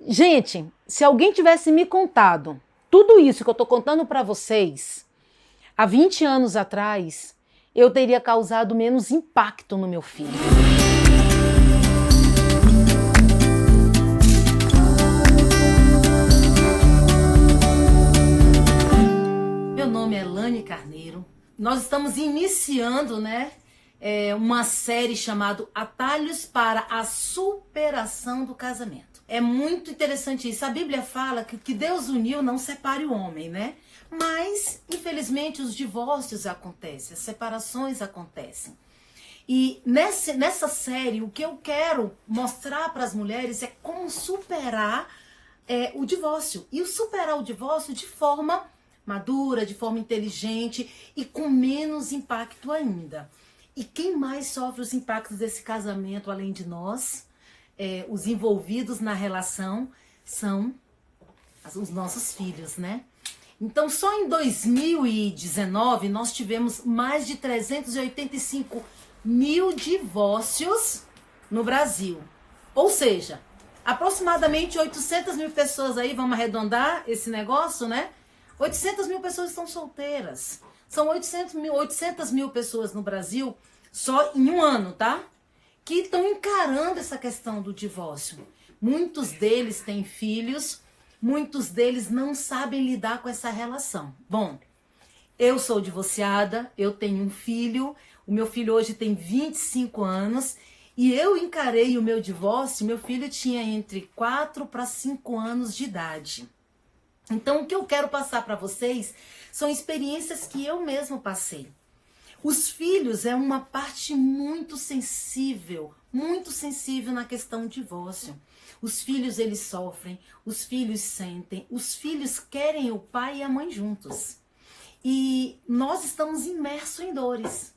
Gente, se alguém tivesse me contado tudo isso que eu tô contando para vocês há 20 anos atrás, eu teria causado menos impacto no meu filho. Meu nome é Lani Carneiro. Nós estamos iniciando, uma série chamada Atalhos para a Superação do Casamento. É muito interessante isso. A Bíblia fala que o que Deus uniu não separe o homem, né? Mas, infelizmente, os divórcios acontecem, as separações acontecem. E nessa série, o que eu quero mostrar para as mulheres é como superar o divórcio. E superar o divórcio de forma madura, de forma inteligente e com menos impacto ainda. E quem mais sofre os impactos desse casamento, além de nós, os envolvidos na relação, são os nossos filhos, né? Então, só em 2019, nós tivemos mais de 385 mil divórcios no Brasil. Ou seja, aproximadamente 800 mil pessoas aí, vamos arredondar esse negócio, né? 800 mil pessoas estão solteiras. São 800 mil pessoas no Brasil, só em um ano, tá? Que estão encarando essa questão do divórcio. Muitos deles têm filhos, muitos deles não sabem lidar com essa relação. Bom, eu sou divorciada, eu tenho um filho, o meu filho hoje tem 25 anos, e eu encarei o meu divórcio, meu filho tinha entre 4 para 5 anos de idade. Então, o que eu quero passar para vocês são experiências que eu mesmo passei. Os filhos é uma parte muito sensível na questão do divórcio. Os filhos, eles sofrem, os filhos sentem, os filhos querem o pai e a mãe juntos. E nós estamos imersos em dores.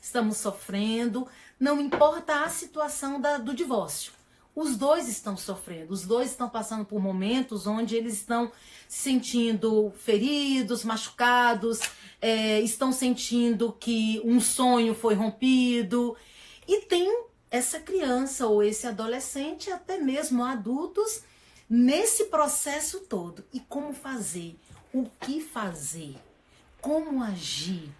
Estamos sofrendo, não importa a situação do divórcio. Os dois estão sofrendo, os dois estão passando por momentos onde eles estão se sentindo feridos, machucados, estão sentindo que um sonho foi rompido. E tem essa criança ou esse adolescente, até mesmo adultos, nesse processo todo. E como fazer? O que fazer? Como agir?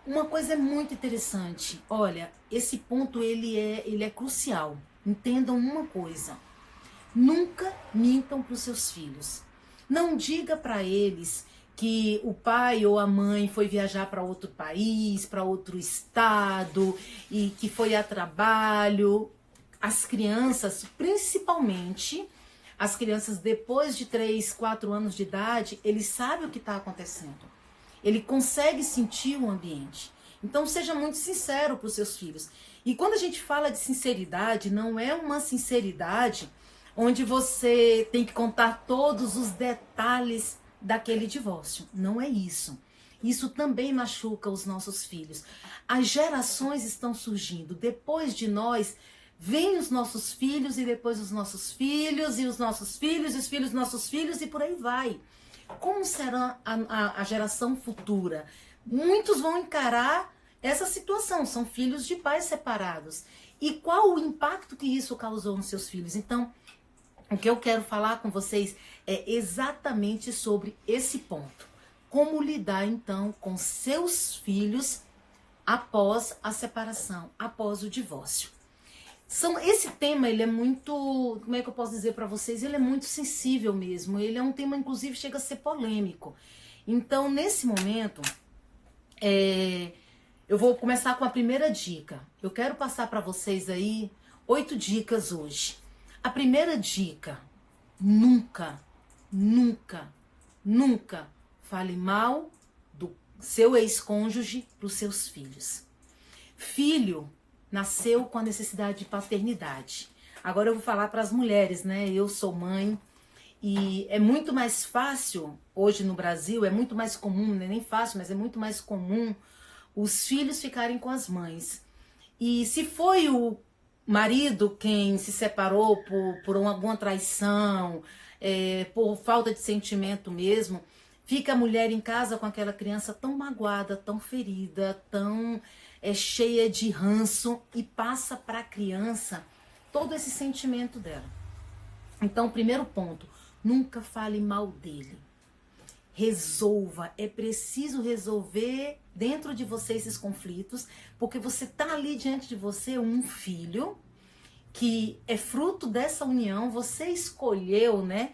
Uma coisa muito interessante. Olha, esse ponto ele é crucial. Entendam uma coisa, nunca mintam para os seus filhos. Não diga para eles que o pai ou a mãe foi viajar para outro país, para outro estado e que foi a trabalho. As crianças, principalmente as crianças depois de 3, 4 anos de idade, eles sabem o que está acontecendo. Ele consegue sentir o ambiente. Então, seja muito sincero para os seus filhos. E quando a gente fala de sinceridade, não é uma sinceridade onde você tem que contar todos os detalhes daquele divórcio. Não é isso. Isso também machuca os nossos filhos. As gerações estão surgindo. Depois de nós, vêm os nossos filhos e depois os nossos filhos e os nossos filhos e os filhos dos nossos filhos e por aí vai. Como será a geração futura? Muitos vão encarar essa situação, são filhos de pais separados. E qual o impacto que isso causou nos seus filhos? Então, o que eu quero falar com vocês é exatamente sobre esse ponto. Como lidar, então, com seus filhos após a separação, após o divórcio. Esse tema, ele é muito, como é que eu posso dizer para vocês? Ele é muito sensível mesmo. Ele é um tema, inclusive, chega a ser polêmico. Então, nesse momento, eu vou começar com a primeira dica. Eu quero passar para vocês aí 8 dicas hoje. A primeira dica: nunca, nunca, nunca fale mal do seu ex-cônjuge para os seus filhos. Filho nasceu com a necessidade de paternidade. Agora eu vou falar para as mulheres, né? Eu sou mãe e é muito mais fácil, hoje no Brasil, é muito mais comum, não é nem fácil, mas é muito mais comum os filhos ficarem com as mães. E se foi o marido quem se separou por alguma traição, por falta de sentimento mesmo, fica a mulher em casa com aquela criança tão magoada, tão ferida, tão cheia de ranço e passa para a criança todo esse sentimento dela. Então, primeiro ponto, nunca fale mal dele. Resolva, é preciso resolver dentro de você esses conflitos, porque você tá ali diante de você um filho que é fruto dessa união, você escolheu, né,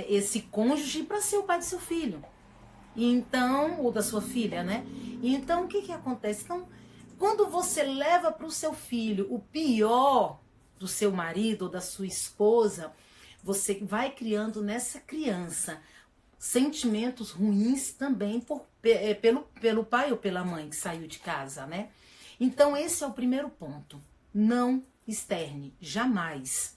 esse cônjuge para ser o pai do seu filho. Então, ou da sua filha, né? Então, o que acontece? Então, quando você leva para o seu filho o pior do seu marido ou da sua esposa, você vai criando nessa criança sentimentos ruins também pelo pai ou pela mãe que saiu de casa, né? Então, esse é o primeiro ponto. Não externe, jamais.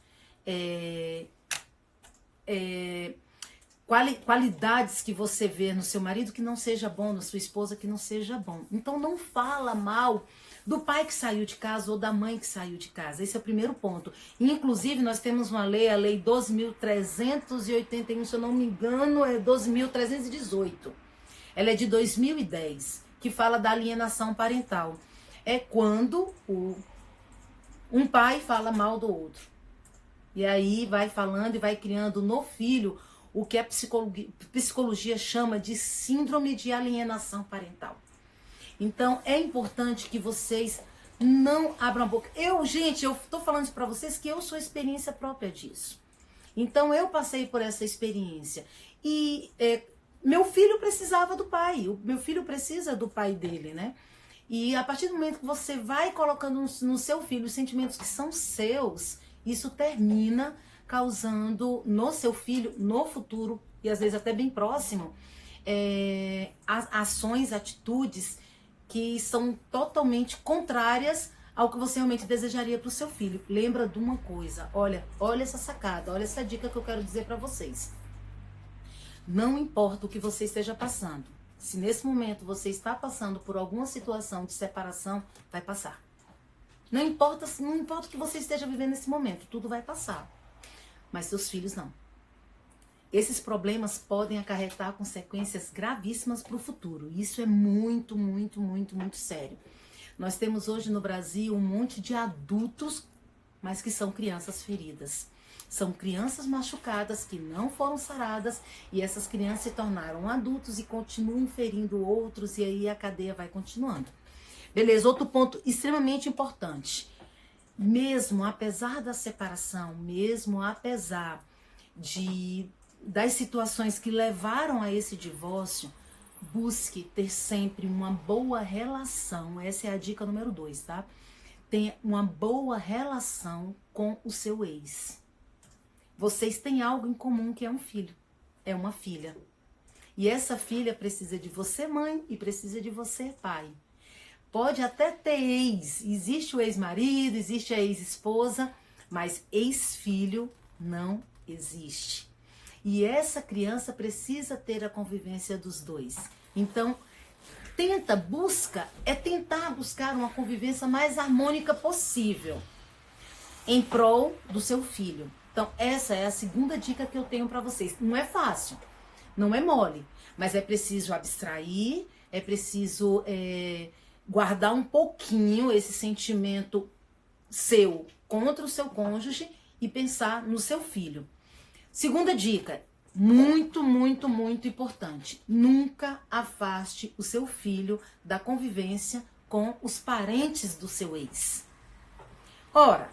Qualidades que você vê no seu marido que não seja bom, na sua esposa que não seja bom. Então não fala mal do pai que saiu de casa ou da mãe que saiu de casa. Esse é o primeiro ponto. Inclusive nós temos uma lei, a lei 12.381, se eu não me engano, é 12.318. Ela é de 2010, que fala da alienação parental. É quando um pai fala mal do outro. E aí vai falando e vai criando no filho o que a psicologia chama de síndrome de alienação parental. Então, é importante que vocês não abram a boca. Gente, eu tô falando isso pra vocês que eu sou experiência própria disso. Então, eu passei por essa experiência. E meu filho precisava do pai. O meu filho precisa do pai dele, né? E a partir do momento que você vai colocando no seu filho os sentimentos que são seus, isso termina causando no seu filho, no futuro, e às vezes até bem próximo, ações, atitudes que são totalmente contrárias ao que você realmente desejaria para o seu filho. Lembra de uma coisa, olha essa sacada, olha essa dica que eu quero dizer para vocês. Não importa o que você esteja passando, se nesse momento você está passando por alguma situação de separação, vai passar. Não importa o que você esteja vivendo nesse momento, tudo vai passar. Mas seus filhos não. Esses problemas podem acarretar consequências gravíssimas para o futuro. Isso é muito, muito, muito, muito sério. Nós temos hoje no Brasil um monte de adultos, mas que são crianças feridas. São crianças machucadas que não foram saradas e essas crianças se tornaram adultos e continuam ferindo outros e aí a cadeia vai continuando. Beleza, outro ponto extremamente importante. Mesmo apesar da separação, mesmo apesar das situações que levaram a esse divórcio, busque ter sempre uma boa relação. Essa é a dica número 2, tá? Tenha uma boa relação com o seu ex. Vocês têm algo em comum que é um filho, é uma filha. E essa filha precisa de você, mãe, e precisa de você, pai. Pode até ter ex, existe o ex-marido, existe a ex-esposa, mas ex-filho não existe. E essa criança precisa ter a convivência dos dois. Então, tentar buscar uma convivência mais harmônica possível em prol do seu filho. Então, essa é a segunda dica que eu tenho para vocês. Não é fácil, não é mole, mas é preciso abstrair, é preciso guardar um pouquinho esse sentimento seu contra o seu cônjuge e pensar no seu filho. Segunda dica, muito, muito, muito importante. Nunca afaste o seu filho da convivência com os parentes do seu ex. Ora,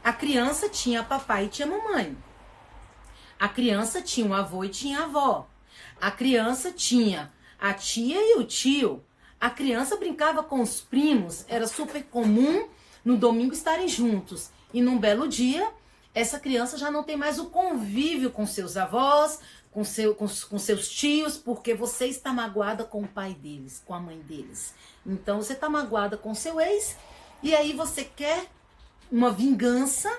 a criança tinha papai e tinha mamãe. A criança tinha um avô e tinha avó. A criança tinha a tia e o tio. A criança brincava com os primos, era super comum no domingo estarem juntos. E num belo dia, essa criança já não tem mais o convívio com seus avós, com seus tios, porque você está magoada com o pai deles, com a mãe deles. Então você está magoada com seu ex, e aí você quer uma vingança,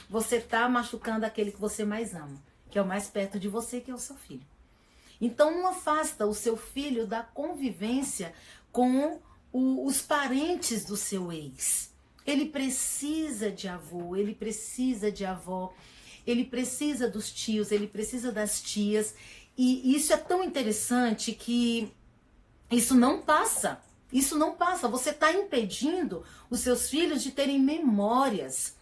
você está machucando aquele que você mais ama, que é o mais perto de você, que é o seu filho. Então não afasta o seu filho da convivência com os parentes do seu ex. Ele precisa de avô, ele precisa de avó, ele precisa dos tios, ele precisa das tias. E isso é tão interessante que isso não passa. Isso não passa. Você está impedindo os seus filhos de terem memórias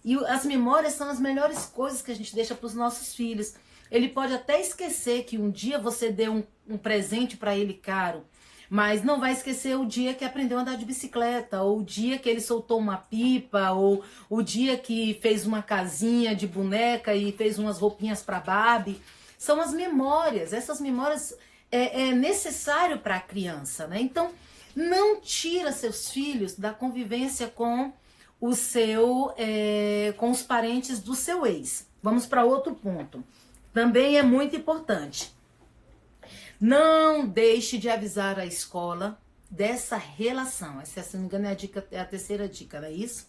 E as memórias são as melhores coisas que a gente deixa para os nossos filhos. Ele pode até esquecer que um dia você deu um presente para ele caro, mas não vai esquecer o dia que aprendeu a andar de bicicleta, ou o dia que ele soltou uma pipa, ou o dia que fez uma casinha de boneca e fez umas roupinhas para Barbie. São as memórias. Essas memórias é necessário para a criança, né? Então, não tira seus filhos da convivência com com os parentes do seu ex. Vamos para outro ponto. Também é muito importante. Não deixe de avisar a escola dessa relação. Essa, se não me engano, é a terceira dica, não é isso?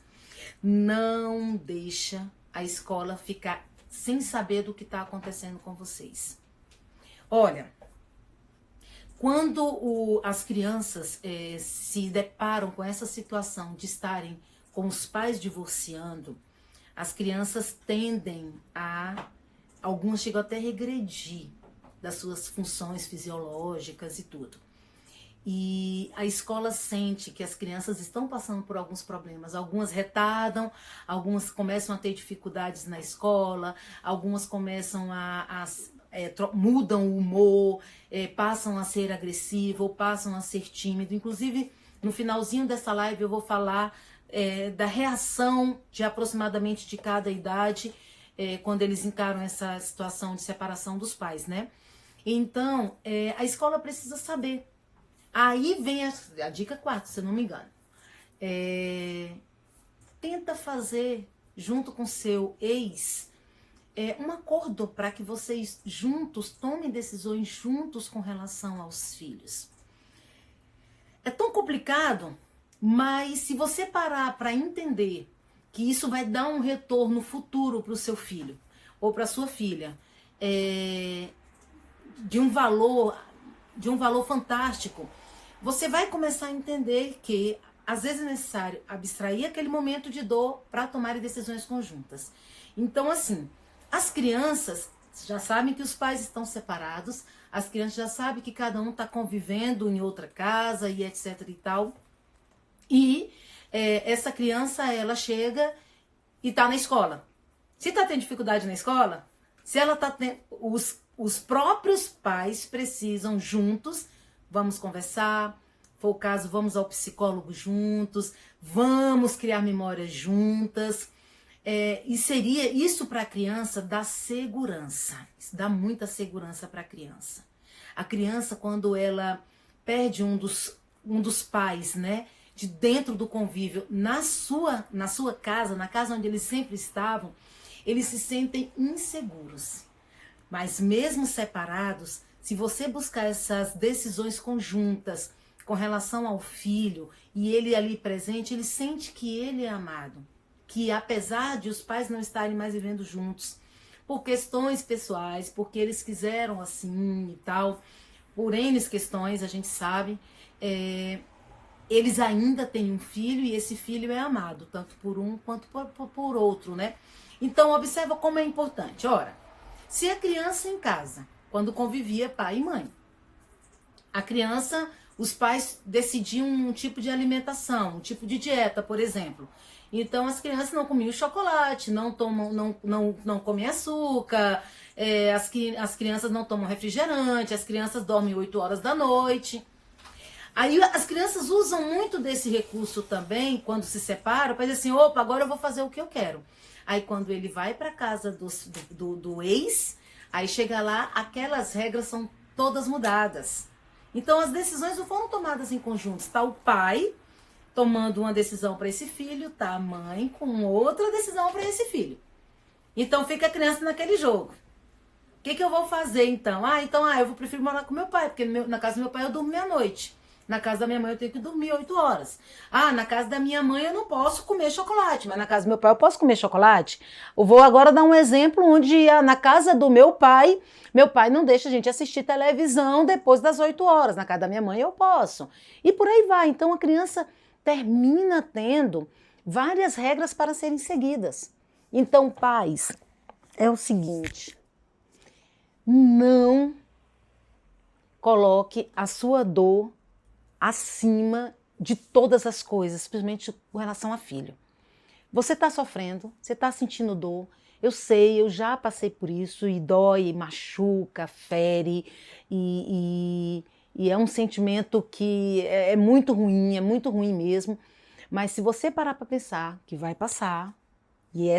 Não deixa a escola ficar sem saber do que está acontecendo com vocês. Olha, quando as crianças se deparam com essa situação de estarem com os pais divorciando, as crianças tendem algumas chegam até a regredir das suas funções fisiológicas e tudo. E a escola sente que as crianças estão passando por alguns problemas. Algumas retardam, algumas começam a ter dificuldades na escola, algumas começam mudam o humor, passam a ser agressivo, ou passam a ser tímido. Inclusive, no finalzinho dessa live eu vou falar da reação de aproximadamente de cada idade quando eles encaram essa situação de separação dos pais, né? Então, a escola precisa saber. Aí vem a dica 4, se eu não me engano. Tenta fazer, junto com seu ex, um acordo para que vocês juntos tomem decisões juntos com relação aos filhos. É tão complicado, mas se você parar para entender que isso vai dar um retorno futuro para o seu filho ou para sua filha, de um valor fantástico, você vai começar a entender que às vezes é necessário abstrair aquele momento de dor para tomar decisões conjuntas. Então, assim, as crianças já sabem que os pais estão separados, as crianças já sabem que cada um está convivendo em outra casa e etc e tal. E essa criança, ela chega e está na escola. Se está tendo dificuldade na escola, se ela está tendo... Os próprios pais precisam juntos, vamos conversar, se for o caso, vamos ao psicólogo juntos, vamos criar memórias juntas. E seria isso para a criança dá segurança, isso dá muita segurança para a criança. A criança, quando ela perde um dos pais, né, de dentro do convívio, na sua casa, na casa onde eles sempre estavam, eles se sentem inseguros. Mas mesmo separados, se você buscar essas decisões conjuntas com relação ao filho e ele ali presente, ele sente que ele é amado. Que apesar de os pais não estarem mais vivendo juntos, por questões pessoais, porque eles quiseram assim e tal, por N questões, a gente sabe, eles ainda têm um filho e esse filho é amado, tanto por um quanto por outro, né? Então, observa como é importante. Ora, se a criança em casa, quando convivia pai e mãe, a criança, os pais decidiam um tipo de alimentação, um tipo de dieta, por exemplo. Então as crianças não comiam chocolate, não comem açúcar, as crianças não tomam refrigerante, as crianças dormem 8 horas da noite. Aí as crianças usam muito desse recurso também, quando se separam, para dizer assim, opa, agora eu vou fazer o que eu quero. Aí quando ele vai para casa do ex, aí chega lá, aquelas regras são todas mudadas. Então as decisões não foram tomadas em conjunto. Está o pai tomando uma decisão para esse filho, tá a mãe com outra decisão para esse filho. Então fica a criança naquele jogo. O que eu vou fazer então? Eu prefiro morar com meu pai, porque na casa do meu pai eu durmo meia-noite. Na casa da minha mãe eu tenho que dormir 8 horas. Na casa da minha mãe eu não posso comer chocolate, mas na casa do meu pai eu posso comer chocolate. Eu vou agora dar um exemplo onde na casa do meu pai não deixa a gente assistir televisão depois das 8 horas. Na casa da minha mãe eu posso. E por aí vai. Então a criança termina tendo várias regras para serem seguidas. Então, pais, é o seguinte, não coloque a sua dor acima de todas as coisas, principalmente com relação a filho. Você está sofrendo, você está sentindo dor. Eu sei, eu já passei por isso e dói, machuca, fere e é um sentimento que é muito ruim mesmo. Mas se você parar para pensar que vai passar, e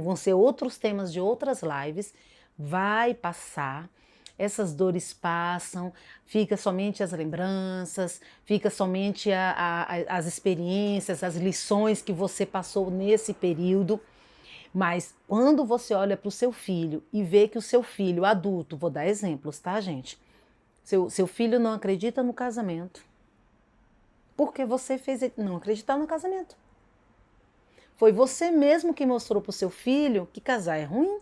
vão ser outros temas de outras lives, vai passar, essas dores passam, fica somente as lembranças, fica somente as experiências, as lições que você passou nesse período. Mas quando você olha para o seu filho e vê que o seu filho adulto, vou dar exemplos, tá, gente? Seu filho não acredita no casamento, porque você fez ele não acreditar no casamento. Foi você mesmo que mostrou para o seu filho que casar é ruim.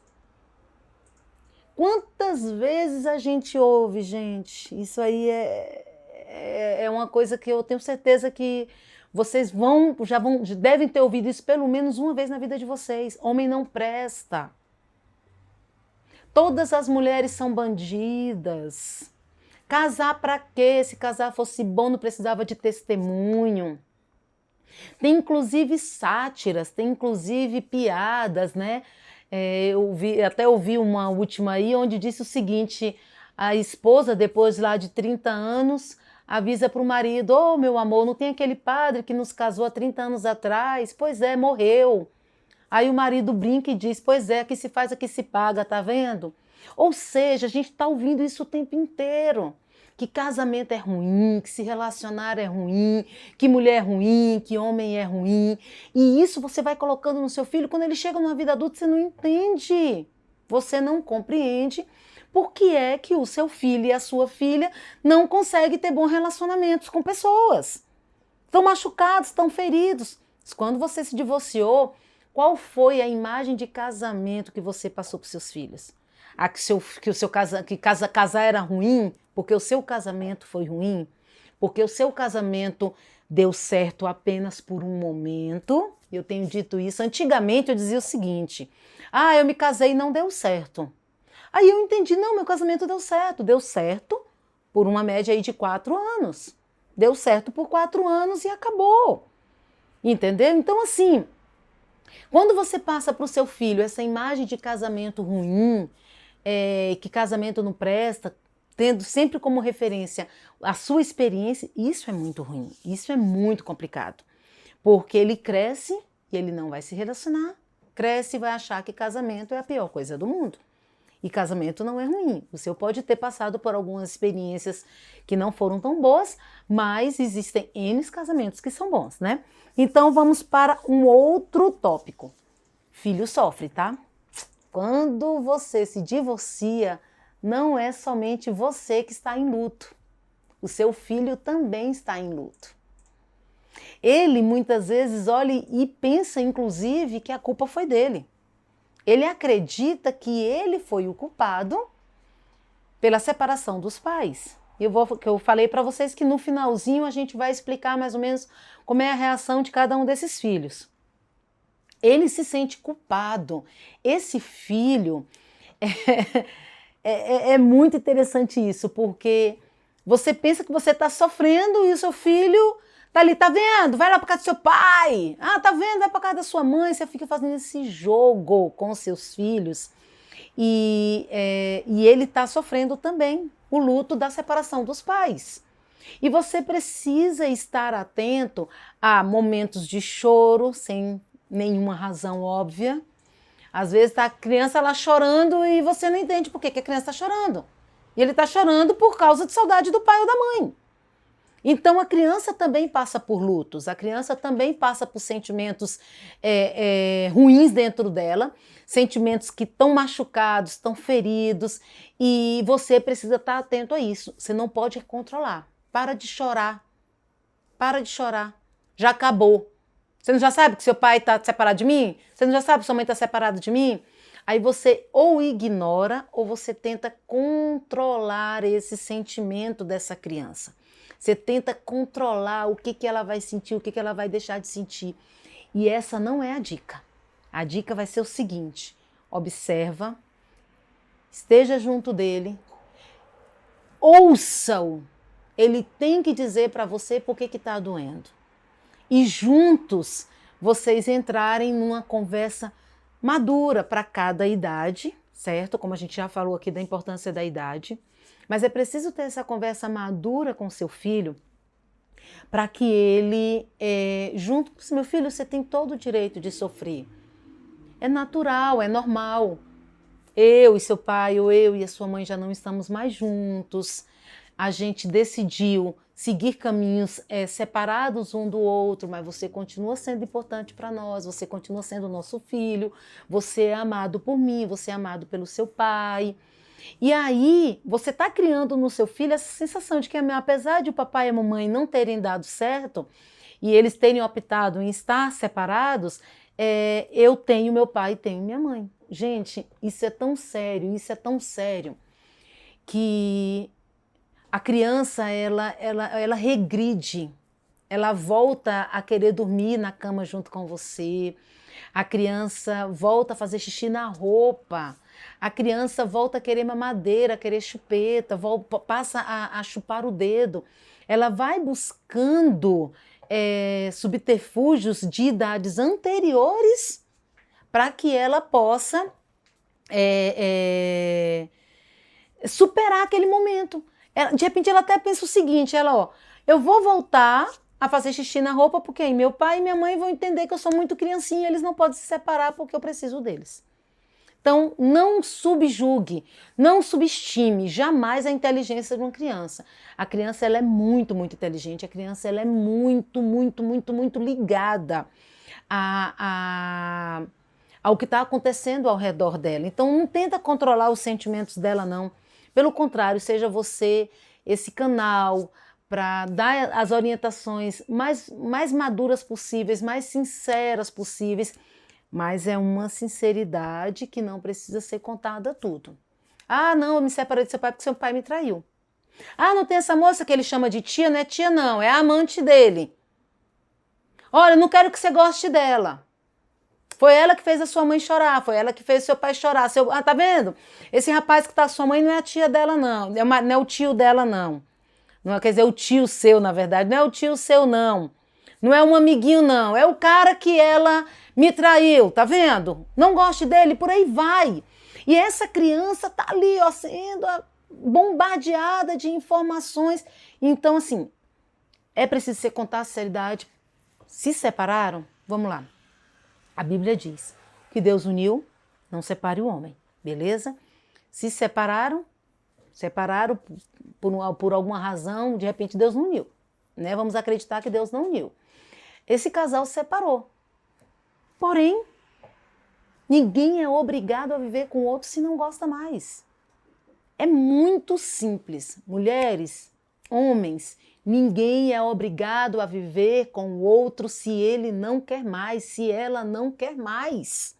Quantas vezes a gente ouve, gente? Isso aí é uma coisa que eu tenho certeza que vocês devem ter ouvido isso pelo menos uma vez na vida de vocês. Homem não presta. Todas as mulheres são bandidas. Casar para quê? Se casar fosse bom, não precisava de testemunho. Tem inclusive sátiras, tem inclusive piadas, né? Até ouvi uma última aí onde disse o seguinte: a esposa, depois lá de 30 anos, avisa para o marido: "Ô, meu amor, não tem aquele padre que nos casou há 30 anos atrás? Pois é, morreu." Aí o marido brinca e diz: "Pois é, aqui se faz, aqui se paga, tá vendo?" Ou seja, a gente está ouvindo isso o tempo inteiro. Que casamento é ruim, que se relacionar é ruim, que mulher é ruim, que homem é ruim. E isso você vai colocando no seu filho, quando ele chega numa vida adulta, você não entende. Você não compreende por que é que o seu filho e a sua filha não conseguem ter bons relacionamentos com pessoas. Estão machucados, estão feridos. Quando você se divorciou, qual foi a imagem de casamento que você passou para os seus filhos? Casar era ruim porque o seu casamento foi ruim, porque o seu casamento deu certo apenas por um momento. Eu tenho dito isso. Antigamente eu dizia o seguinte: eu me casei e não deu certo. Aí eu entendi, não, meu casamento deu certo por uma média aí de 4 anos. Deu certo por 4 anos e acabou. Entendeu? Então assim, quando você passa para o seu filho essa imagem de casamento ruim, que casamento não presta, tendo sempre como referência a sua experiência, isso é muito ruim, isso é muito complicado. Porque ele cresce e ele não vai se relacionar, cresce e vai achar que casamento é a pior coisa do mundo. E casamento não é ruim. O seu pode ter passado por algumas experiências que não foram tão boas, mas existem N casamentos que são bons, né? Então vamos para um outro tópico. Filho sofre, tá? Quando você se divorcia, não é somente você que está em luto. O seu filho também está em luto. Ele muitas vezes olha e pensa, inclusive, que a culpa foi dele. Ele acredita que ele foi o culpado pela separação dos pais. Eu falei para vocês que no finalzinho a gente vai explicar mais ou menos como é a reação de cada um desses filhos. Ele se sente culpado. Esse filho é muito interessante isso, porque você pensa que você está sofrendo e o seu filho tá ali, tá vendo? Vai lá para casa do seu pai. Tá vendo? Vai para casa da sua mãe. Você fica fazendo esse jogo com os seus filhos e ele está sofrendo também o luto da separação dos pais. E você precisa estar atento a momentos de choro sem nenhuma razão óbvia. Às vezes tá a criança lá chorando e você não entende por que a criança está chorando. E ele está chorando por causa de saudade do pai ou da mãe. Então a criança também passa por lutos, a criança também passa por sentimentos ruins dentro dela, sentimentos que estão machucados, estão feridos, e você precisa estar atento a isso. Você não pode controlar. Para de chorar. Para de chorar. Já acabou. Você não já sabe que seu pai está separado de mim? Você não já sabe que sua mãe está separada de mim? Aí você ou ignora ou você tenta controlar esse sentimento dessa criança. Você tenta controlar o que ela vai sentir, o que ela vai deixar de sentir. E essa não é a dica. A dica vai ser o seguinte: observa, esteja junto dele, ouça-o. Ele tem que dizer para você por que está doendo. E juntos vocês entrarem numa conversa madura para cada idade, certo? Como a gente já falou aqui da importância da idade. Mas é preciso ter essa conversa madura com seu filho para que ele, junto com meu filho, você tem todo o direito de sofrer. É natural, é normal. Eu e seu pai, ou eu e a sua mãe já não estamos mais juntos. A gente decidiu seguir caminhos separados um do outro, mas você continua sendo importante para nós, você continua sendo nosso filho, você é amado por mim, você é amado pelo seu pai. E aí, você está criando no seu filho essa sensação de que, apesar de o papai e a mamãe não terem dado certo, e eles terem optado em estar separados, eu tenho meu pai e tenho minha mãe. Gente, isso é tão sério, que a criança, ela regride, ela volta a querer dormir na cama junto com você, a criança volta a fazer xixi na roupa, a criança volta a querer mamadeira, a querer chupeta, passa a chupar o dedo. Ela vai buscando subterfúgios de idades anteriores para que ela possa superar aquele momento. De repente ela até pensa o seguinte, eu vou voltar a fazer xixi na roupa porque aí meu pai e minha mãe vão entender que eu sou muito criancinha, eles não podem se separar porque eu preciso deles. Então, não subjugue, não subestime jamais a inteligência de uma criança. A criança, ela é muito, muito inteligente, a criança, ela é muito, muito, muito, muito ligada ao que está acontecendo ao redor dela. Então, não tenta controlar os sentimentos dela, não. Pelo contrário, seja você esse canal para dar as orientações mais maduras possíveis, mais sinceras possíveis, mas é uma sinceridade que não precisa ser contada tudo. Ah, não, eu me separei do seu pai porque seu pai me traiu. Ah, não tem essa moça que ele chama de tia, não é tia não, é a amante dele. Olha, eu não quero que você goste dela. Foi ela que fez a sua mãe chorar, foi ela que fez o seu pai chorar. Tá vendo? Esse rapaz que tá com sua mãe não é a tia dela não, não é o tio dela não. Não quer dizer o tio seu, na verdade, não é o tio seu não. Não é um amiguinho não, é o cara que ela me traiu, tá vendo? Não goste dele, por aí vai. E essa criança tá ali, sendo bombardeada de informações. Então, assim, é preciso você contar a sinceridade. Se separaram? Vamos lá. A Bíblia diz que Deus uniu, não separe o homem, beleza? Se separaram por alguma razão, de repente Deus não uniu, né? Vamos acreditar que Deus não uniu. Esse casal se separou. Porém, ninguém é obrigado a viver com o outro se não gosta mais. É muito simples. Mulheres, homens, ninguém é obrigado a viver com o outro se ele não quer mais, se ela não quer mais.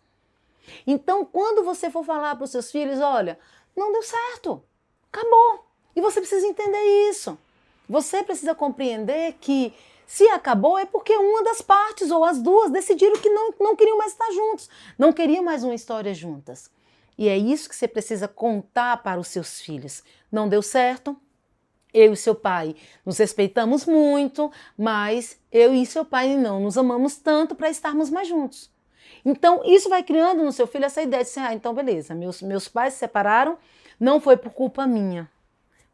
Então, quando você for falar para os seus filhos, olha, não deu certo, acabou. E você precisa entender isso. Você precisa compreender que se acabou é porque uma das partes ou as duas decidiram que não queriam mais estar juntos, não queriam mais uma história juntas. E é isso que você precisa contar para os seus filhos. Não deu certo? Eu e seu pai nos respeitamos muito, mas eu e seu pai não nos amamos tanto para estarmos mais juntos. Então, isso vai criando no seu filho essa ideia de assim, então beleza, meus pais se separaram, não foi por culpa minha.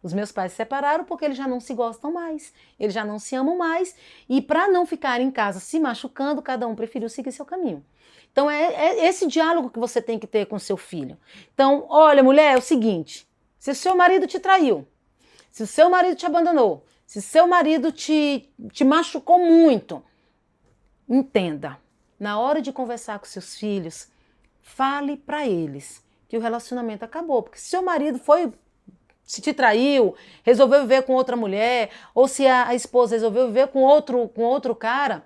Os meus pais se separaram porque eles já não se gostam mais, eles já não se amam mais, e para não ficar em casa se machucando, cada um preferiu seguir seu caminho. Então, é esse diálogo que você tem que ter com seu filho. Então, olha, mulher, é o seguinte, se o seu marido te traiu, se o seu marido te abandonou, se o seu marido te machucou muito, entenda. Na hora de conversar com seus filhos, fale para eles que o relacionamento acabou. Porque se seu marido se te traiu, resolveu viver com outra mulher, ou se a esposa resolveu viver com outro cara,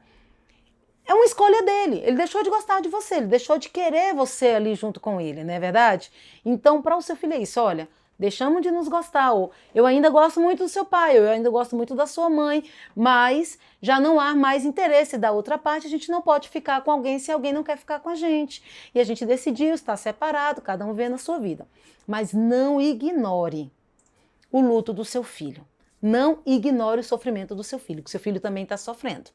é uma escolha dele. Ele deixou de gostar de você, ele deixou de querer você ali junto com ele, não é verdade? Então, para o seu filho é isso, olha, deixamos de nos gostar, ou eu ainda gosto muito do seu pai, ou eu ainda gosto muito da sua mãe, mas já não há mais interesse da outra parte, a gente não pode ficar com alguém se alguém não quer ficar com a gente. E a gente decidiu estar separado, cada um vê na sua vida. Mas não ignore o luto do seu filho. Não ignore o sofrimento do seu filho, que seu filho também está sofrendo.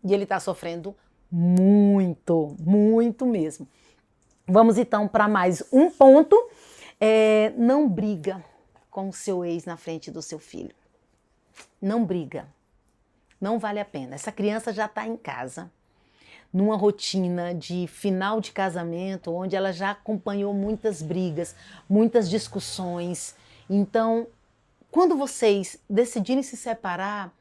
E ele está sofrendo Muito, muito mesmo. Vamos então para mais um ponto. Não briga com o seu ex na frente do seu filho. Não briga. Não vale a pena. Essa criança já está em casa, numa rotina de final de casamento, onde ela já acompanhou muitas brigas, muitas discussões. Então, quando vocês decidirem se separar,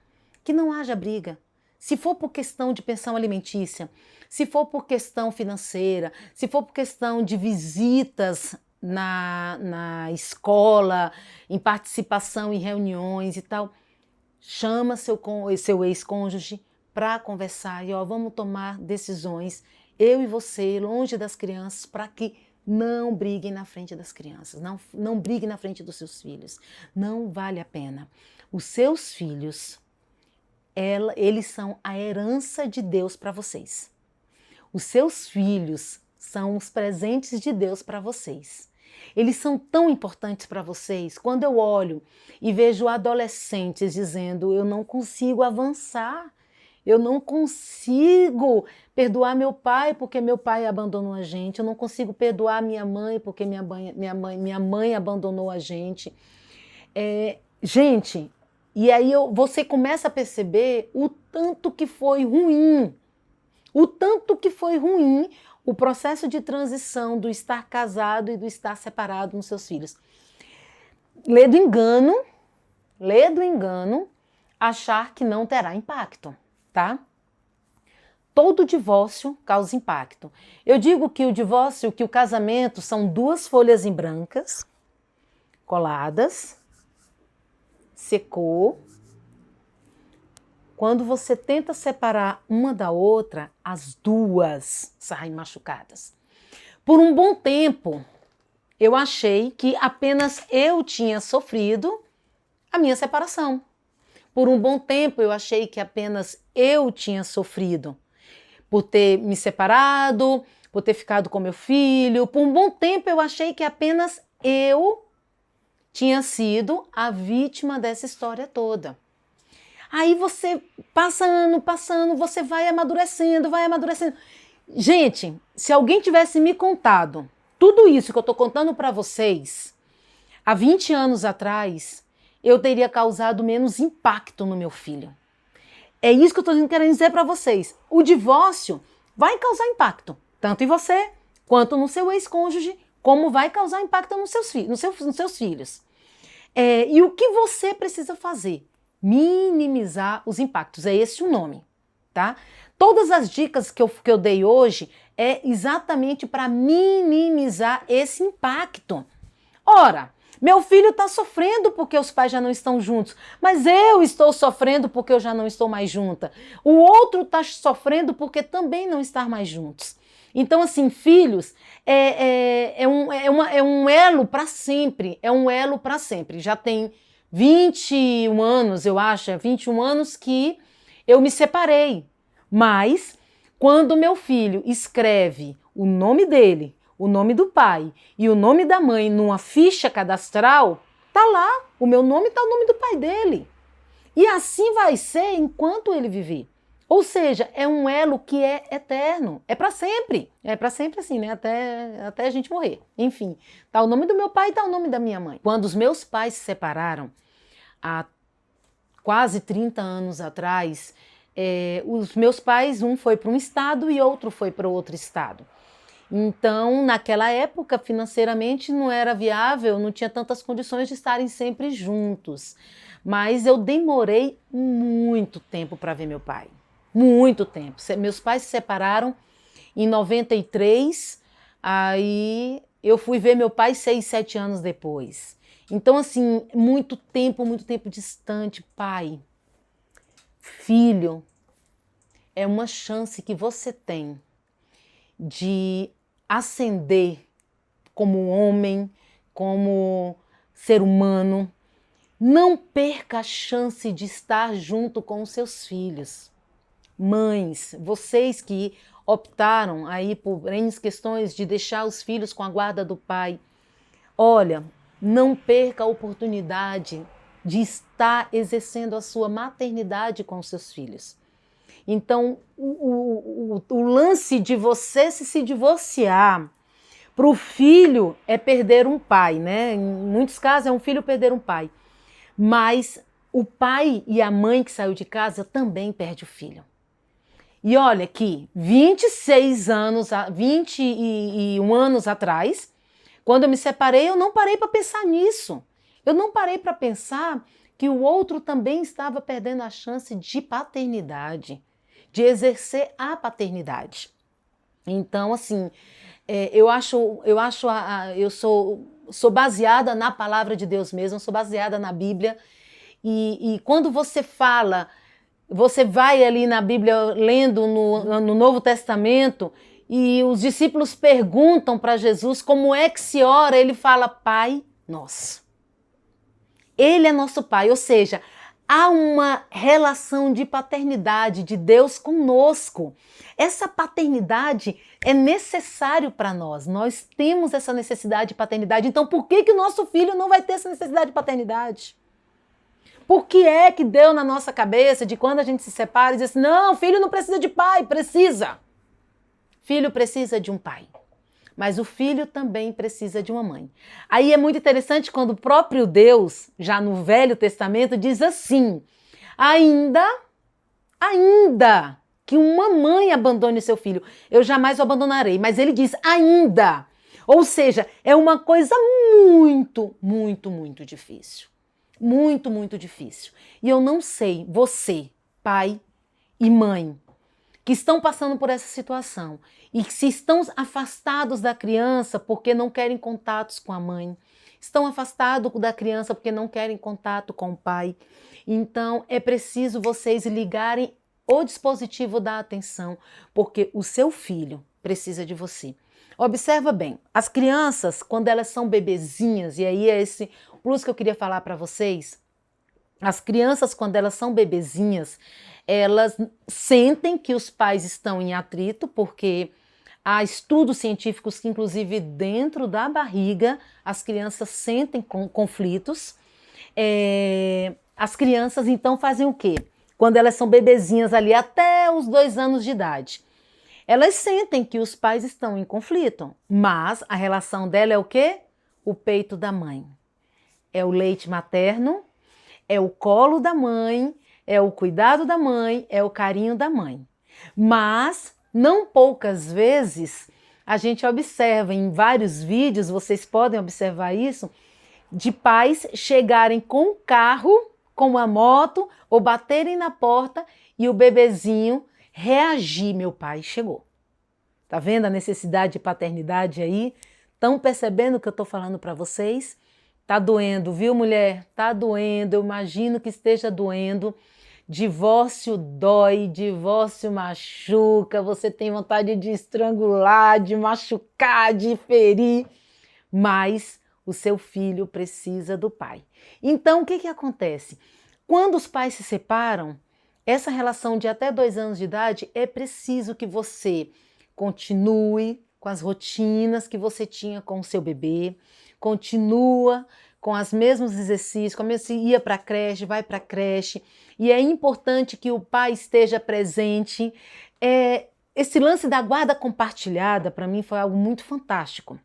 que não haja briga. Se for por questão de pensão alimentícia, se for por questão financeira, se for por questão de visitas na escola, em participação em reuniões e tal, chama seu ex-cônjuge para conversar e vamos tomar decisões, eu e você, longe das crianças, para que não briguem na frente das crianças, não briguem na frente dos seus filhos. Não vale a pena. Os seus filhos, eles são a herança de Deus para vocês. Os seus filhos são os presentes de Deus para vocês. Eles são tão importantes para vocês. Quando eu olho e vejo adolescentes dizendo, eu não consigo avançar, eu não consigo perdoar meu pai porque meu pai abandonou a gente, eu não consigo perdoar minha mãe porque minha mãe abandonou a gente. Gente, e aí você começa a perceber o tanto que foi ruim, o processo de transição do estar casado e do estar separado nos seus filhos. Lê do engano, achar que não terá impacto, tá? Todo divórcio causa impacto. Eu digo que o casamento são duas folhas em brancas, coladas, secou. Quando você tenta separar uma da outra, as duas saem machucadas. Por um bom tempo, eu achei que apenas eu tinha sofrido a minha separação. Por um bom tempo, eu achei que apenas eu tinha sofrido por ter me separado, por ter ficado com meu filho. Por um bom tempo, eu achei que apenas eu tinha sido a vítima dessa história toda. Aí você passa ano, passando, você vai amadurecendo. Gente, se alguém tivesse me contado tudo isso que eu estou contando para vocês, há 20 anos atrás, eu teria causado menos impacto no meu filho. É isso que eu estou querendo dizer para vocês. O divórcio vai causar impacto, tanto em você, quanto no seu ex-cônjuge, como vai causar impacto nos seus filhos. E o que você precisa fazer? Minimizar os impactos. É esse o nome, tá? Todas as dicas que eu dei hoje é exatamente para minimizar esse impacto. Ora, meu filho está sofrendo porque os pais já não estão juntos, mas eu estou sofrendo porque eu já não estou mais junta. O outro está sofrendo porque também não está mais juntos. Então, assim, filhos é um elo para sempre, Já tem 21 anos, eu acho, 21 anos que eu me separei. Mas, quando meu filho escreve o nome dele, o nome do pai e o nome da mãe numa ficha cadastral, tá lá, o meu nome tá o nome do pai dele. E assim vai ser enquanto ele viver. Ou seja, é um elo que é eterno, é para sempre. É para sempre assim, né? Até a gente morrer. Enfim, tá o nome do meu pai e tá o nome da minha mãe. Quando os meus pais se separaram, há quase 30 anos atrás, os meus pais, um foi para um estado e outro foi para outro estado. Então, naquela época, financeiramente não era viável, não tinha tantas condições de estarem sempre juntos. Mas eu demorei muito tempo para ver meu pai. Muito tempo. Meus pais se separaram em 93, aí eu fui ver meu pai 6, 7 anos depois. Então, assim, muito tempo distante. Pai, filho, é uma chance que você tem de ascender como homem, como ser humano. Não perca a chance de estar junto com os seus filhos. Mães, vocês que optaram aí por N questões de deixar os filhos com a guarda do pai, olha, não perca a oportunidade de estar exercendo a sua maternidade com os seus filhos. Então, o lance de você se divorciar para o filho é perder um pai, né? Em muitos casos é um filho perder um pai. Mas o pai e a mãe que saiu de casa também perde o filho. E olha que 21 anos atrás, quando eu me separei, eu não parei para pensar nisso. Eu não parei para pensar que o outro também estava perdendo a chance de paternidade, de exercer a paternidade. Então, assim, eu sou baseada na palavra de Deus mesmo, sou baseada na Bíblia. E quando você fala, você vai ali na Bíblia lendo no Novo Testamento e os discípulos perguntam para Jesus como é que se ora, ele fala Pai Nosso. Ele é nosso Pai, ou seja, há uma relação de paternidade de Deus conosco. Essa paternidade é necessário para nós. Nós temos essa necessidade de paternidade. Então, por que o nosso filho não vai ter essa necessidade de paternidade? Por que é que deu na nossa cabeça de quando a gente se separa e diz assim, não, filho não precisa de pai, precisa. Filho precisa de um pai. Mas o filho também precisa de uma mãe. Aí é muito interessante quando o próprio Deus, já no Velho Testamento, diz assim, ainda que uma mãe abandone seu filho, eu jamais o abandonarei. Mas ele diz ainda. Ou seja, é uma coisa muito, muito, muito difícil. Muito, muito difícil. E eu não sei, você, pai e mãe, que estão passando por essa situação e que se estão afastados da criança porque não querem contatos com a mãe, estão afastados da criança porque não querem contato com o pai. Então é preciso vocês ligarem o dispositivo da atenção, porque o seu filho precisa de você. Observa bem, as crianças, quando elas são bebezinhas, e aí é esse plus que eu queria falar para vocês, as crianças, quando elas são bebezinhas, elas sentem que os pais estão em atrito, porque há estudos científicos que, inclusive, dentro da barriga, as crianças sentem conflitos. As crianças, então, fazem o quê? Quando elas são bebezinhas ali, até os 2 anos de idade, elas sentem que os pais estão em conflito, mas a relação dela é o quê? O peito da mãe. É o leite materno, é o colo da mãe, é o cuidado da mãe, é o carinho da mãe. Mas, não poucas vezes, a gente observa em vários vídeos, vocês podem observar isso, de pais chegarem com o carro, com a moto, ou baterem na porta e o bebezinho reagir, meu pai chegou. Tá vendo a necessidade de paternidade aí? Estão percebendo o que eu tô falando para vocês? Tá doendo, viu, mulher? Tá doendo, eu imagino que esteja doendo. Divórcio dói, divórcio machuca, você tem vontade de estrangular, de machucar, de ferir, mas o seu filho precisa do pai. Então, o que acontece? Quando os pais se separam, essa relação de até 2 anos de idade, é preciso que você continue com as rotinas que você tinha com o seu bebê, continua com os mesmos exercícios, como se ia para a creche, vai para a creche, e é importante que o pai esteja presente. Esse lance da guarda compartilhada, para mim, foi algo muito fantástico.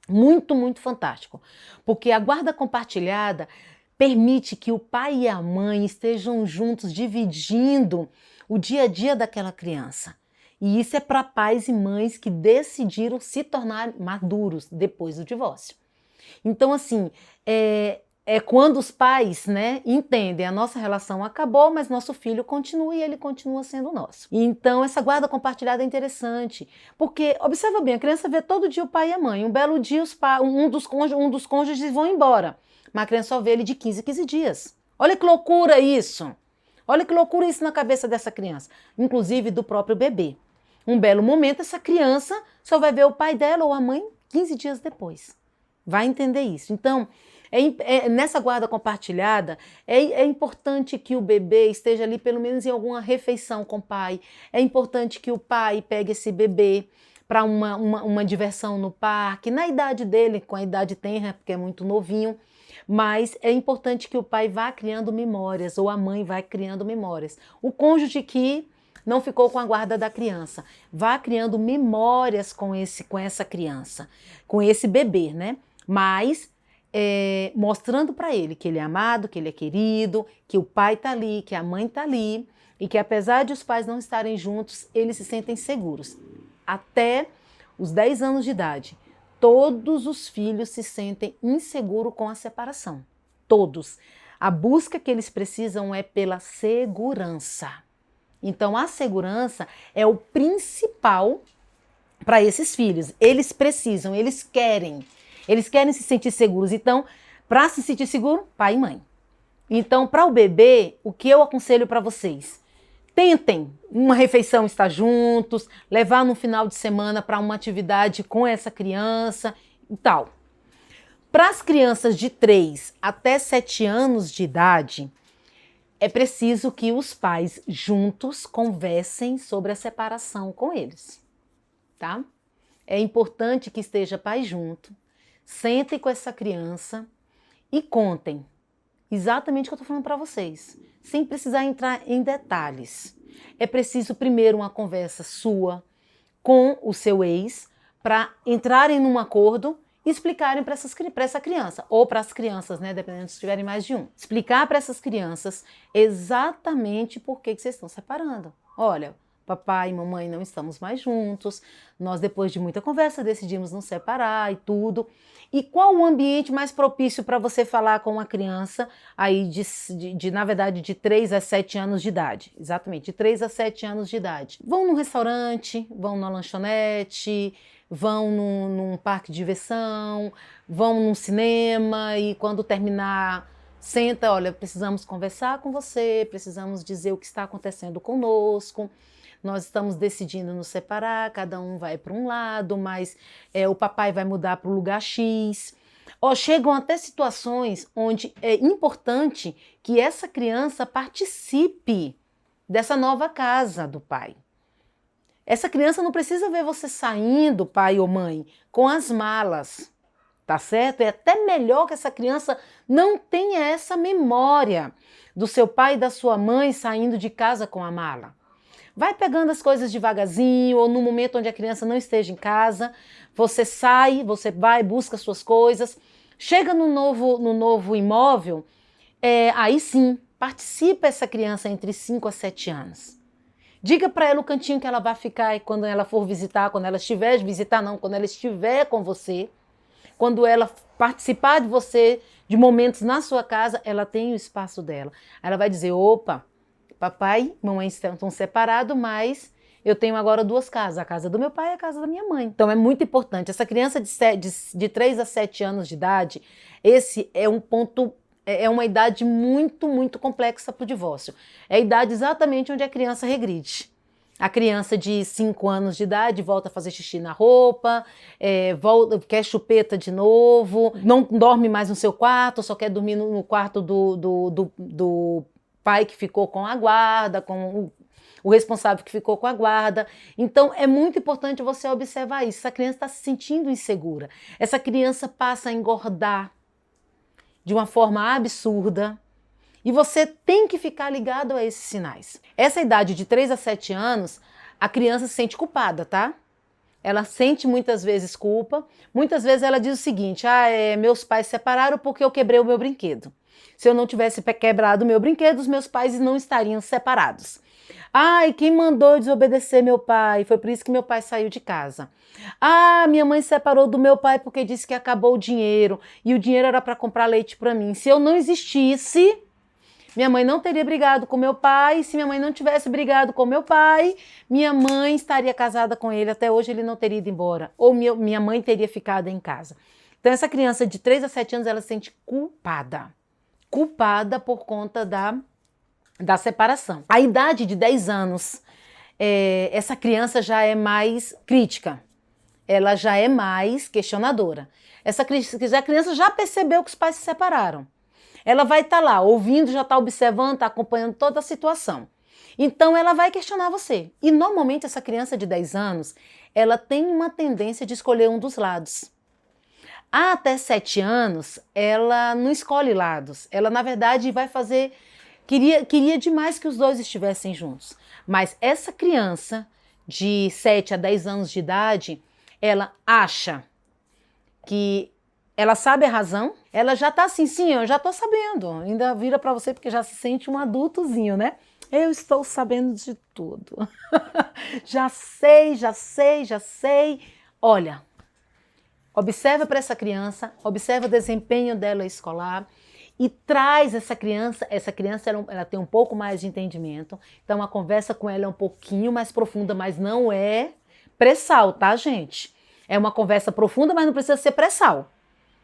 Muito, muito fantástico. Porque a guarda compartilhada permite que o pai e a mãe estejam juntos, dividindo o dia a dia daquela criança. E isso é para pais e mães que decidiram se tornar maduros depois do divórcio. Então, assim, é quando os pais, né, entendem a nossa relação acabou, mas nosso filho continua e ele continua sendo nosso. Então, essa guarda compartilhada é interessante, porque, observa bem, a criança vê todo dia o pai e a mãe. Um belo dia, um dos cônjuges vão embora, mas a criança só vê ele de 15 em 15 dias. Olha que loucura isso! Olha que loucura isso na cabeça dessa criança, inclusive do próprio bebê. Um belo momento, essa criança só vai ver o pai dela ou a mãe 15 dias depois. Vai entender isso. Então, nessa guarda compartilhada, é importante que o bebê esteja ali pelo menos em alguma refeição com o pai. É importante que o pai pegue esse bebê para uma diversão no parque, na idade dele, com a idade tenra, porque é muito novinho. Mas é importante que o pai vá criando memórias, ou a mãe vá criando memórias. O cônjuge que não ficou com a guarda da criança. Vá criando memórias com essa criança, com esse bebê, né? Mas mostrando para ele que ele é amado, que ele é querido, que o pai está ali, que a mãe está ali e que apesar de os pais não estarem juntos, eles se sentem seguros. Até os 10 anos de idade, todos os filhos se sentem inseguros com a separação. Todos. A busca que eles precisam é pela segurança. Então, a segurança é o principal para esses filhos. Eles precisam, eles querem se sentir seguros. Então, para se sentir seguro, pai e mãe. Então, para o bebê, o que eu aconselho para vocês? Tentem uma refeição estar juntos, levar no final de semana para uma atividade com essa criança e tal. Para as crianças de 3 até 7 anos de idade, é preciso que os pais juntos conversem sobre a separação com eles, tá? É importante que esteja pai junto, sentem com essa criança e contem exatamente o que eu estou falando para vocês, sem precisar entrar em detalhes. É preciso primeiro uma conversa sua com o seu ex para entrarem num acordo e explicarem para essa criança, ou para as crianças, né, dependendo se tiverem mais de um. Explicar para essas crianças exatamente por que vocês estão separando. Olha, papai e mamãe não estamos mais juntos, nós depois de muita conversa decidimos nos separar e tudo. E qual o ambiente mais propício para você falar com uma criança aí na verdade, de 3 a 7 anos de idade? Exatamente, de 3 a 7 anos de idade. Vão num restaurante, vão na lanchonete, vão num parque de diversão, vão num cinema e quando terminar, senta, olha, precisamos conversar com você, precisamos dizer o que está acontecendo conosco. Nós estamos decidindo nos separar, cada um vai para um lado, mas o papai vai mudar para o lugar X. Chegam até situações onde é importante que essa criança participe dessa nova casa do pai. Essa criança não precisa ver você saindo, pai ou mãe, com as malas, tá certo? É até melhor que essa criança não tenha essa memória do seu pai e da sua mãe saindo de casa com a mala. Vai pegando as coisas devagarzinho, ou no momento onde a criança não esteja em casa, você sai, você vai, busca suas coisas, chega no novo imóvel, aí sim, participa essa criança entre 5 a 7 anos. Diga para ela o cantinho que ela vai ficar quando ela for visitar, quando ela estiver quando ela estiver com você, quando ela participar de você, de momentos na sua casa, ela tem o espaço dela. Ela vai dizer, opa, papai e mamãe estão separados, mas eu tenho agora 2 casas, a casa do meu pai e a casa da minha mãe. Então é muito importante. Essa criança de 3 a 7 anos de idade, esse é um ponto, é uma idade muito, muito complexa para o divórcio. É a idade exatamente onde a criança regride. A criança de 5 anos de idade volta a fazer xixi na roupa, quer chupeta de novo, não dorme mais no seu quarto, só quer dormir no quarto do pai que ficou com a guarda, com o responsável que ficou com a guarda. Então, é muito importante você observar isso. Essa criança está se sentindo insegura. Essa criança passa a engordar de uma forma absurda. E você tem que ficar ligado a esses sinais. Essa idade de 3 a 7 anos, a criança se sente culpada, tá? Ela sente muitas vezes culpa. Muitas vezes ela diz o seguinte, meus pais se separaram porque eu quebrei o meu brinquedo. Se eu não tivesse quebrado o meu brinquedo, os meus pais não estariam separados. Quem mandou eu desobedecer meu pai? Foi por isso que meu pai saiu de casa. Minha mãe se separou do meu pai porque disse que acabou o dinheiro. E o dinheiro era para comprar leite para mim. Se eu não existisse, minha mãe não teria brigado com meu pai. Se minha mãe não tivesse brigado com meu pai, minha mãe estaria casada com ele. Até hoje ele não teria ido embora. Ou minha mãe teria ficado em casa. Então essa criança de 3 a 7 anos, ela se sente culpada. Culpada por conta da separação. A idade de 10 anos, essa criança já é mais crítica, ela já é mais questionadora. Essa criança já percebeu que os pais se separaram. Ela vai estar lá, ouvindo, já está observando, está acompanhando toda a situação. Então ela vai questionar você. E normalmente essa criança de 10 anos, ela tem uma tendência de escolher um dos lados. Até 7 anos, ela não escolhe lados. Ela, na verdade, vai fazer Queria demais que os dois estivessem juntos. Mas essa criança de 7 a 10 anos de idade, ela acha que ela sabe a razão, ela já tá assim, sim, eu já tô sabendo. Ainda vira para você porque já se sente um adultozinho, né? Eu estou sabendo de tudo. Já sei, já sei, já sei. Olha, observa para essa criança, observa o desempenho dela escolar e traz essa criança ela tem um pouco mais de entendimento, então a conversa com ela é um pouquinho mais profunda, mas não é pré-sal, tá, gente? É uma conversa profunda, mas não precisa ser pré-sal.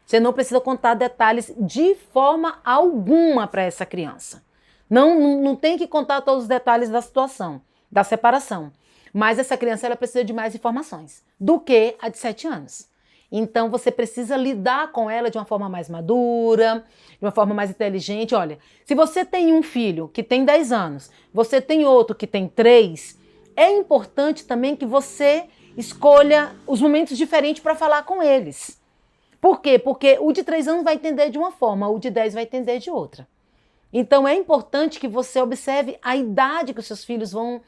Você não precisa contar detalhes de forma alguma para essa criança. Não tem que contar todos os detalhes da situação, da separação. Mas essa criança ela precisa de mais informações do que a de 7 anos. Então você precisa lidar com ela de uma forma mais madura, de uma forma mais inteligente. Olha, se você tem um filho que tem 10 anos, você tem outro que tem 3, é importante também que você escolha os momentos diferentes para falar com eles. Por quê? Porque o de 3 anos vai entender de uma forma, o de 10 vai entender de outra. Então é importante que você observe a idade que os seus filhos vão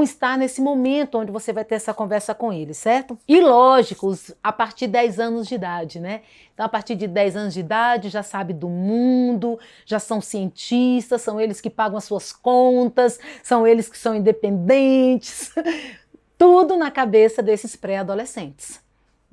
estar nesse momento onde você vai ter essa conversa com eles, certo? E lógico, a partir de 10 anos de idade, né? Então a partir de 10 anos de idade já sabe do mundo, já são cientistas, são eles que pagam as suas contas, são eles que são independentes, tudo na cabeça desses pré-adolescentes.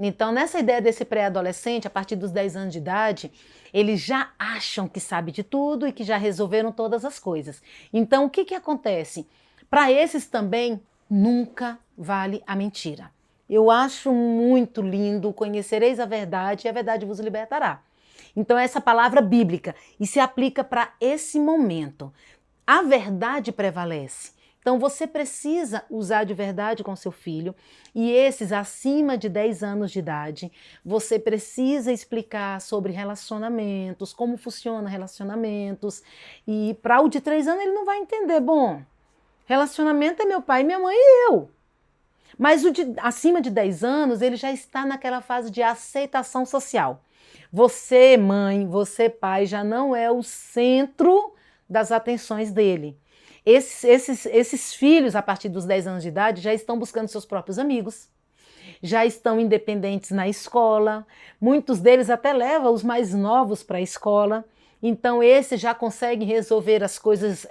Então, nessa ideia desse pré-adolescente, a partir dos 10 anos de idade, eles já acham que sabe de tudo e que já resolveram todas as coisas. Então, o que acontece? Para esses também, nunca vale a mentira. Eu acho muito lindo, conhecereis a verdade e a verdade vos libertará. Então, essa palavra bíblica e se aplica para esse momento. A verdade prevalece. Então você precisa usar de verdade com seu filho e esses acima de 10 anos de idade, você precisa explicar sobre relacionamentos, como funcionam relacionamentos e para o de 3 anos ele não vai entender, bom, relacionamento é meu pai, minha mãe e eu. Mas o de acima de 10 anos ele já está naquela fase de aceitação social. Você mãe, você pai já não é o centro das atenções dele. Esses filhos, a partir dos 10 anos de idade, já estão buscando seus próprios amigos, já estão independentes na escola, muitos deles até levam os mais novos para a escola, então esse já consegue resolver as coisas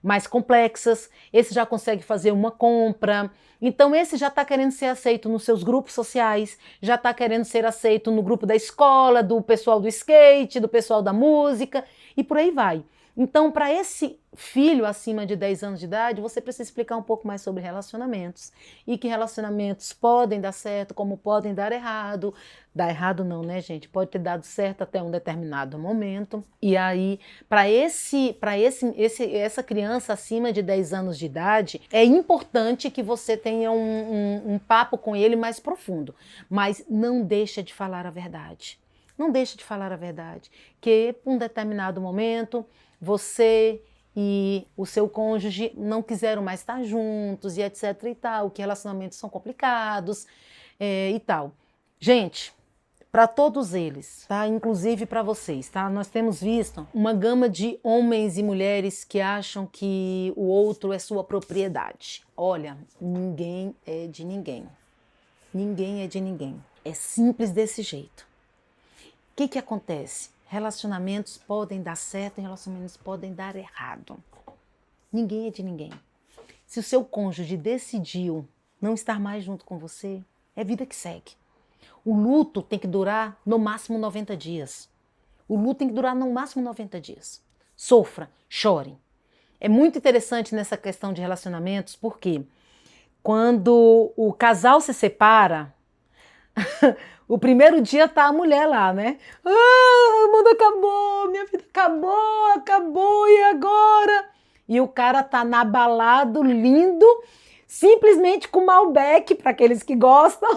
mais complexas, esse já consegue fazer uma compra, então esse já está querendo ser aceito nos seus grupos sociais, já está querendo ser aceito no grupo da escola, do pessoal do skate, do pessoal da música e por aí vai. Então, para esse filho acima de 10 anos de idade, você precisa explicar um pouco mais sobre relacionamentos e que relacionamentos podem dar certo, como podem dar errado. Dar errado não, né, gente? Pode ter dado certo até um determinado momento. E aí, para essa criança acima de 10 anos de idade, é importante que você tenha um papo com ele mais profundo, mas não deixa de falar a verdade. Não deixe de falar a verdade, que por um determinado momento você e o seu cônjuge não quiseram mais estar juntos e etc e tal, que relacionamentos são complicados e tal. Gente, para todos eles, tá? Inclusive para vocês, tá? Nós temos visto uma gama de homens e mulheres que acham que o outro é sua propriedade. Olha, ninguém é de ninguém. Ninguém é de ninguém. É simples desse jeito. O que acontece? Relacionamentos podem dar certo e relacionamentos podem dar errado. Ninguém é de ninguém. Se o seu cônjuge decidiu não estar mais junto com você, é vida que segue. O luto tem que durar no máximo 90 dias. O luto tem que durar no máximo 90 dias. Sofra, chore. É muito interessante nessa questão de relacionamentos, porque quando o casal se separa, o primeiro dia tá a mulher lá, né? Ah, o mundo acabou, minha vida acabou, e agora? E o cara tá nabalado, lindo, simplesmente com Malbec, para aqueles que gostam.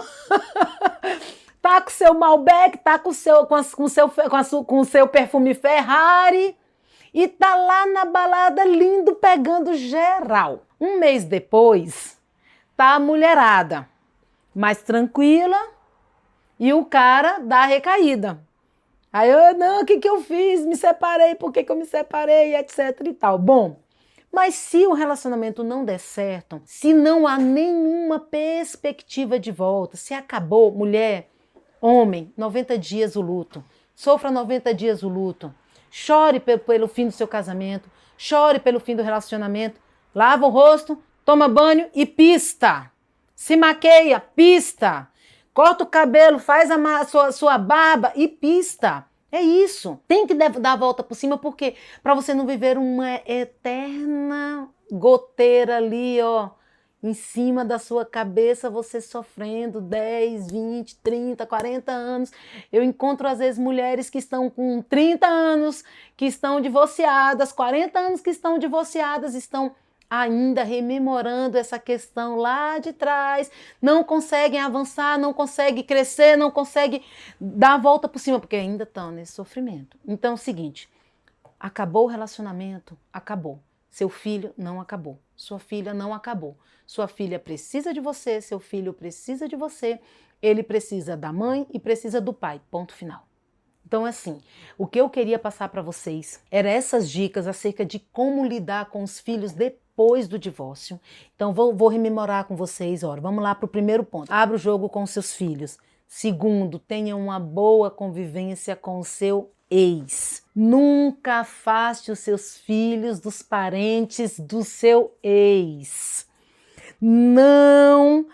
Tá com o seu Malbec, tá com o seu perfume Ferrari e tá lá na balada, lindo, pegando geral. Um mês depois, tá a mulherada, mais tranquila, e o cara dá a recaída. Aí eu, não, o que eu fiz? Me separei, por que eu me separei, etc e tal. Bom, mas se o relacionamento não der certo, se não há nenhuma perspectiva de volta, se acabou, mulher, homem, 90 dias o luto. Sofra 90 dias o luto. Chore pelo fim do seu casamento, chore pelo fim do relacionamento. Lava o rosto, toma banho e pista. Se maqueia, pista. Corta o cabelo, faz sua barba e pista. É isso. Tem que dar a volta por cima, porque para você não viver uma eterna goteira ali, ó, em cima da sua cabeça, você sofrendo 10, 20, 30, 40 anos. Eu encontro às vezes mulheres que estão com 30 anos, que estão divorciadas, 40 anos que estão divorciadas, estão ainda rememorando essa questão lá de trás, não conseguem avançar, não conseguem crescer, não conseguem dar a volta por cima, porque ainda estão nesse sofrimento. Então é o seguinte, acabou o relacionamento, acabou. Seu filho não acabou, sua filha não acabou. Sua filha precisa de você, seu filho precisa de você, ele precisa da mãe e precisa do pai, ponto final. Então, assim, o que eu queria passar para vocês eram essas dicas acerca de como lidar com os filhos depois do divórcio. Então, vou rememorar com vocês. Ora, vamos lá para o primeiro ponto. Abra o jogo com seus filhos. Segundo, tenha uma boa convivência com o seu ex. Nunca afaste os seus filhos dos parentes do seu ex. Não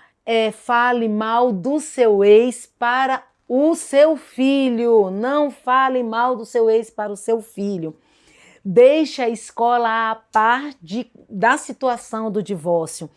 fale mal do seu ex para o seu filho. Não fale mal do seu ex para o seu filho. Deixe a escola a par da situação do divórcio.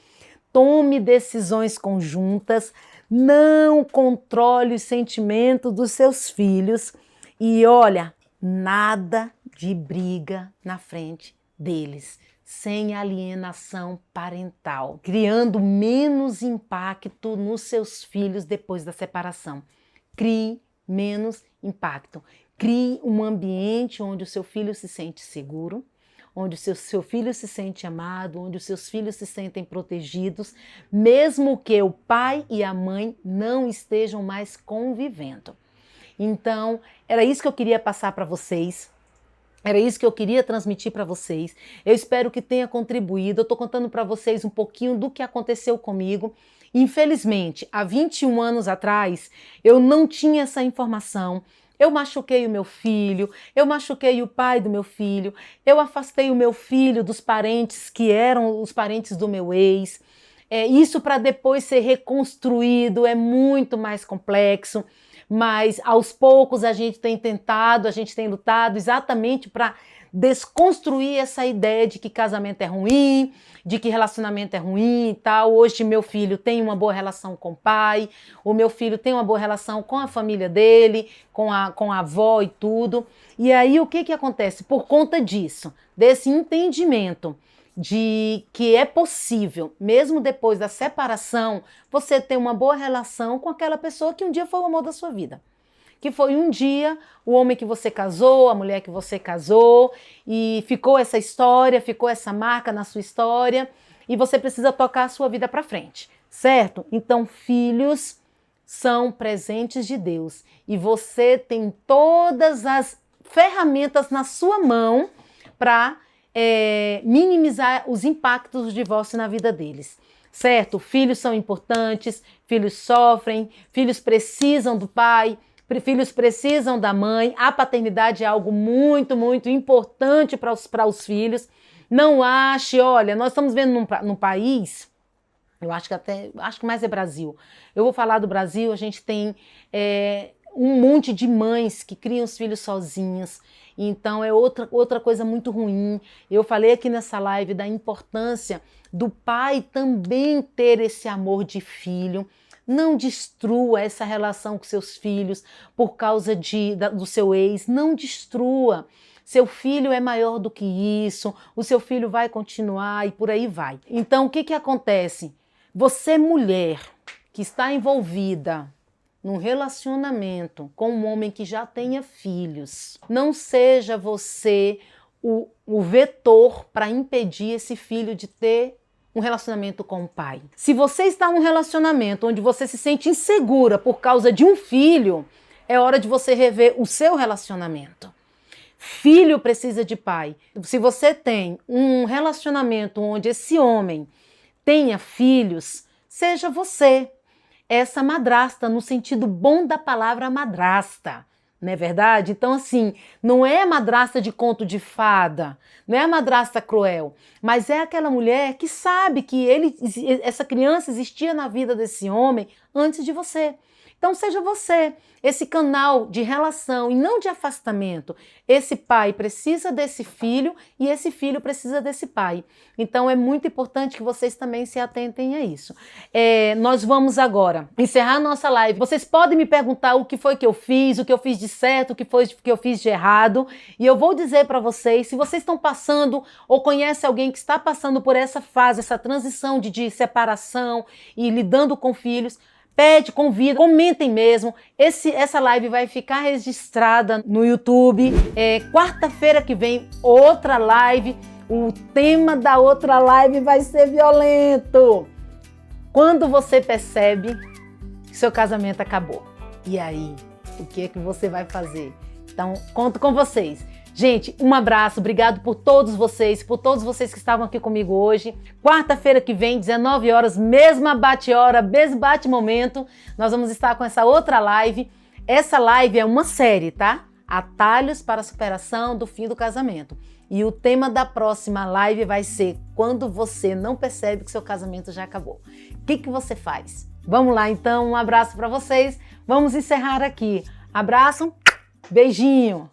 Tome decisões conjuntas. Não controle os sentimentos dos seus filhos. E olha, nada de briga na frente deles, sem alienação parental, criando menos impacto nos seus filhos depois da separação. Crie menos impacto. Crie um ambiente onde o seu filho se sente seguro, onde o seu filho se sente amado, onde os seus filhos se sentem protegidos, mesmo que o pai e a mãe não estejam mais convivendo. Então, era isso que eu queria passar para vocês. Era isso que eu queria transmitir para vocês. Eu espero que tenha contribuído. Eu estou contando para vocês um pouquinho do que aconteceu comigo. Infelizmente, há 21 anos atrás, eu não tinha essa informação. Eu machuquei o meu filho, eu machuquei o pai do meu filho, eu afastei o meu filho dos parentes que eram os parentes do meu ex. Isso para depois ser reconstruído é muito mais complexo. Mas aos poucos a gente tem tentado, a gente tem lutado exatamente para desconstruir essa ideia de que casamento é ruim, de que relacionamento é ruim e tal. Hoje meu filho tem uma boa relação com o pai, o meu filho tem uma boa relação com a família dele, com a avó e tudo. E aí o que acontece? Por conta disso, desse entendimento de que é possível, mesmo depois da separação, você ter uma boa relação com aquela pessoa que um dia foi o amor da sua vida. Que foi um dia o homem que você casou, a mulher que você casou, e ficou essa história, ficou essa marca na sua história, e você precisa tocar a sua vida para frente, certo? Então, filhos são presentes de Deus, e você tem todas as ferramentas na sua mão para minimizar os impactos do divórcio na vida deles, certo? Filhos são importantes, filhos sofrem, filhos precisam do pai, filhos precisam da mãe, a paternidade é algo muito, muito importante para os filhos. Não ache, olha, nós estamos vendo num país, eu acho que mais é Brasil, eu vou falar do Brasil, a gente tem um monte de mães que criam os filhos sozinhas. Então é outra coisa muito ruim. Eu falei aqui nessa live da importância do pai também ter esse amor de filho. Não destrua essa relação com seus filhos por causa do seu ex. Não destrua. Seu filho é maior do que isso. O seu filho vai continuar e por aí vai. Então o que acontece? Você, mulher, que está envolvida num relacionamento com um homem que já tenha filhos, não seja você o vetor para impedir esse filho de ter um relacionamento com o pai. Se você está num relacionamento onde você se sente insegura por causa de um filho, é hora de você rever o seu relacionamento. Filho precisa de pai. Se você tem um relacionamento onde esse homem tenha filhos, seja você essa madrasta, no sentido bom da palavra madrasta. Não é verdade? Então, assim, não é madrasta de conto de fada, não é madrasta cruel, mas é aquela mulher que sabe que essa criança existia na vida desse homem antes de você. Então, seja você esse canal de relação e não de afastamento. Esse pai precisa desse filho e esse filho precisa desse pai. Então, é muito importante que vocês também se atentem a isso. Nós vamos agora encerrar a nossa live. Vocês podem me perguntar o que foi que eu fiz, o que eu fiz de certo, o que foi que eu fiz de errado. E eu vou dizer para vocês, se vocês estão passando ou conhecem alguém que está passando por essa fase, essa transição de separação e lidando com filhos, pede, convida, comentem mesmo. Essa live vai ficar registrada no YouTube. Quarta-feira que vem, outra live. O tema da outra live vai ser violento. Quando você percebe que seu casamento acabou. E aí, o que é que você vai fazer? Então, conto com vocês. Gente, um abraço, obrigado por todos vocês que estavam aqui comigo hoje. Quarta-feira que vem, 19 horas, mesma bate-hora, mesmo bate-momento, nós vamos estar com essa outra live. Essa live é uma série, tá? Atalhos para a superação do fim do casamento. E o tema da próxima live vai ser quando você não percebe que seu casamento já acabou. O que você faz? Vamos lá, então, um abraço para vocês. Vamos encerrar aqui. Abraço, beijinho.